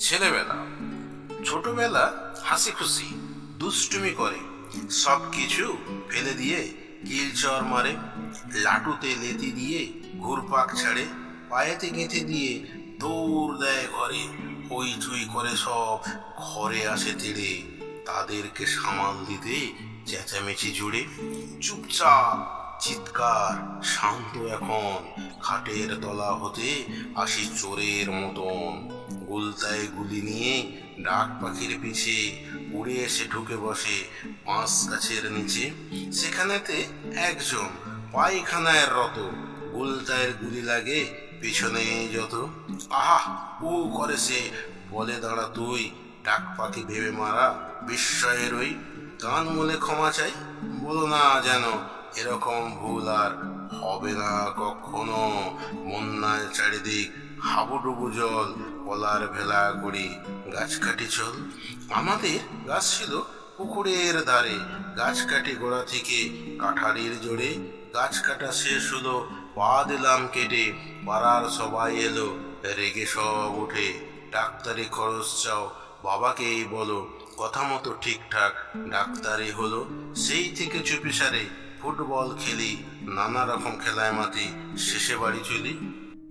ছেলেবেলা, ছোটবেলা হাসি খুশি দুষ্টুমি করে সব কিছু ফেলে দিয়ে কিলচর মারে, লাটুতে লেতি দিয়ে ঘুরপাক ছাড়ে, পায়েতে গেঁথে দিয়ে দৌড় দেয় ঘরে। হইচই করে সব ঘরে আসে তেড়ে, তাদেরকে সামাল দিতে চেঁচামেচি জুড়ে। চুপচাপ চিৎকার শান্ত এখন, খাটের তলা হতে আসি চোরের মতন। গুলতায় গুলি নিয়ে ডাক পাখির পিছে উড়ে এসে ঢুকে বসে বাঁশ গাছের নিচে। সেখানেতে একজন পায়খানায় রত, গুলতায়ের গুলি লাগে পিছনে যত। আহা ও করে সে, বলে দাঁড়া তুই, ডাক পাখি ভেবে মারা বিস্ময়ের ওই। কান মলে ক্ষমা চাই, বলো না যেন এরকম ভুল আর হবে না কখনো। বন্যায় চারিদিক হাবুডুবু জল, কলার ভেলা করি গাছ কাটি চল। আমাদের গাছ ছিল পুকুরের ধারে, গাছ কাটি গোড়া থেকে কাঠারির জোরে। গাছ কাটা শেষ হলো, পা দিলাম কেটে, পাড়ার সবাই এলো রেগে সব উঠে। ডাক্তারি খরচ চাও, বাবাকেই বলো, কথা মতো ঠিকঠাক ডাক্তারি হলো। সেই থেকে চুপিসারে ফুটবল খেলি, নানা রকম খেলায় মাতি, শেষে বাড়ি চলি।